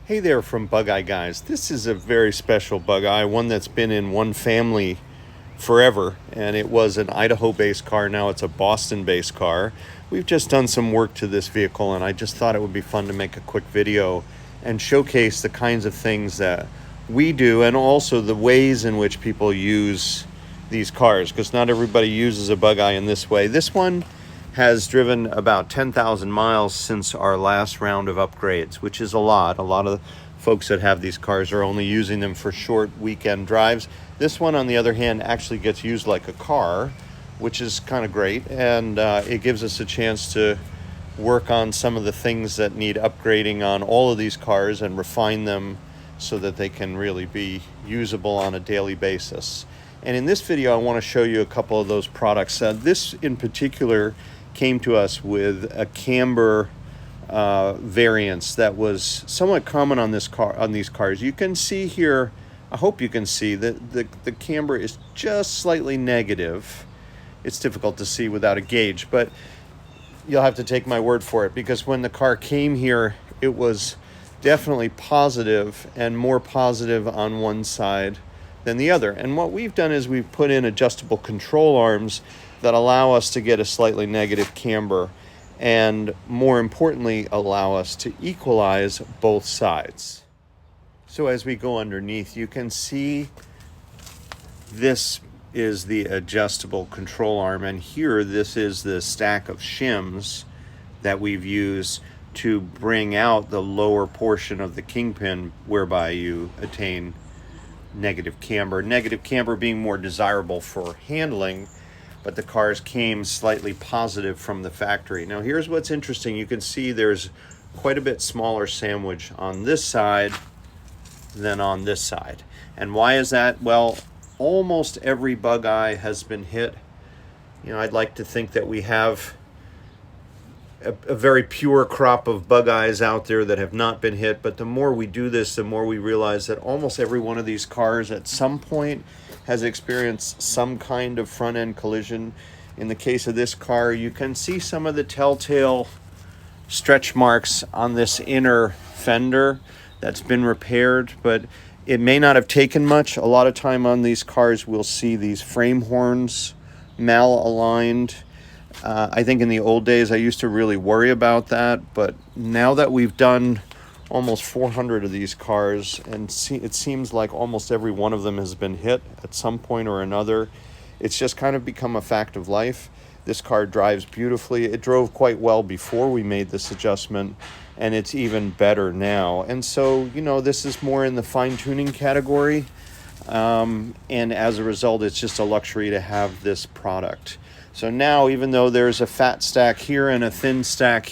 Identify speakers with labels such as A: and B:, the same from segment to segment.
A: Hey there from Bugeye guys. This is a very special Bugeye, one that's been in one family forever, and it was an Idaho-based car. Now it's a Boston-based car. We've just done some work to this vehicle, and I just thought it would be fun to make a quick video and showcase the kinds of things that we do and also the ways in which people use these cars, because not everybody uses a Bugeye in this way. This one has driven about 10,000 miles since our last round of upgrades, which is a lot. A lot of folks that have these cars are only using them for short weekend drives. This one, on the other hand, actually gets used like a car, which is kind of great. And it gives us a chance to work on some of the things that need upgrading on all of these cars and refine them so that they can really be usable on a daily basis. And in this video, I want to show you a couple of those products. This in particular came to us with a camber variance that was somewhat common on these cars. You can see here, I hope you can see that the camber is just slightly negative. It's difficult to see without a gauge, but you'll have to take my word for it, because when the car came here, it was definitely positive, and more positive on one side than the other. And what we've done is we've put in adjustable control arms that allow us to get a slightly negative camber, and more importantly, allow us to equalize both sides. So as we go underneath, you can see this is the adjustable control arm, and here this is the stack of shims that we've used to bring out the lower portion of the kingpin, whereby you attain negative camber. Negative camber being more desirable for handling, but the cars came slightly positive from the factory. Now here's what's interesting. You can see there's quite a bit smaller sandwich on this side than on this side. And why is that? Well, almost every Bugeye has been hit. You know, I'd like to think that we have a very pure crop of Bugeyes out there that have not been hit, but the more we do this, the more we realize that almost every one of these cars at some point has experienced some kind of front-end collision. In the case of this car, you can see some of the telltale stretch marks on this inner fender that's been repaired, but it may not have taken much. A lot of time on these cars, we'll see these frame horns malaligned. I think in the old days, I used to really worry about that, but now that we've done almost 400 of these cars, and it seems like almost every one of them has been hit at some point or another, it's just kind of become a fact of life. This car drives beautifully. It drove quite well before we made this adjustment, and it's even better now. And so, you know, this is more in the fine-tuning category, and as a result, it's just a luxury to have this product. So now, even though there's a fat stack here and a thin stack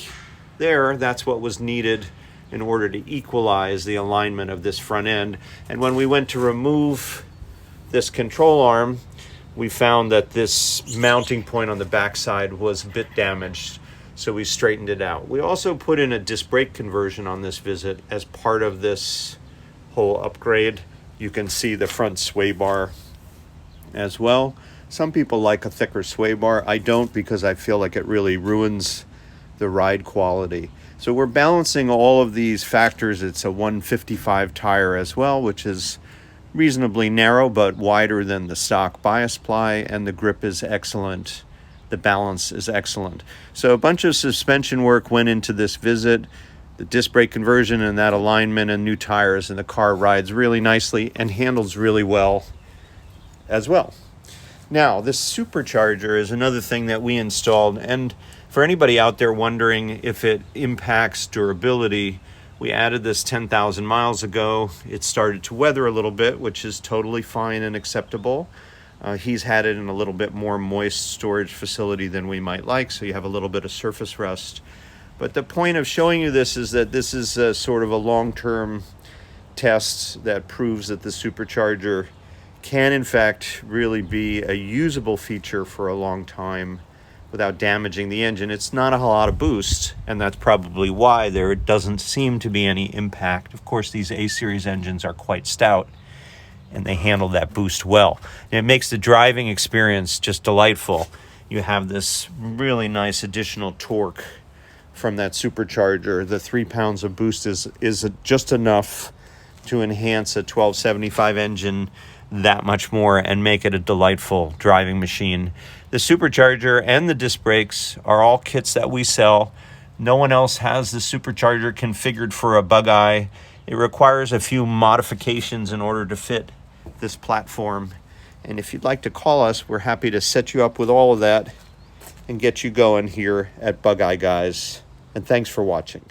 A: there, that's what was needed in order to equalize the alignment of this front end. And when we went to remove this control arm, we found that this mounting point on the backside was a bit damaged, so we straightened it out. We also put in a disc brake conversion on this visit as part of this whole upgrade. You can see the front sway bar as well. Some people like a thicker sway bar. I don't, because I feel like it really ruins the ride quality. So we're balancing all of these factors. It's a 155 tire as well, which is reasonably narrow but wider than the stock bias ply, and the grip is excellent. The balance is excellent. So a bunch of suspension work went into this visit, the disc brake conversion and that alignment and new tires, and the car rides really nicely and handles really well as well. Now, this supercharger is another thing that we installed, and for anybody out there wondering if it impacts durability, we added this 10,000 miles ago. It started to weather a little bit, which is totally fine and acceptable. He's had it in a little bit more moist storage facility than we might like, so you have a little bit of surface rust. But the point of showing you this is that this is a sort of a long-term test that proves that the supercharger can in fact really be a usable feature for a long time without damaging the engine. It's not a lot of boost, and that's probably why there doesn't seem to be any impact. Of course, these A-series engines are quite stout, and they handle that boost well. And it makes the driving experience just delightful. You have this really nice additional torque from that supercharger. The 3 pounds of boost is just enough to enhance a 1275 engine that much more and make it a delightful driving machine. The supercharger and the disc brakes are all kits that we sell. No one else has the supercharger configured for a Bugeye. It requires a few modifications in order to fit this platform. And if you'd like to call us, we're happy to set you up with all of that and get you going here at Bugeye Guys. And thanks for watching.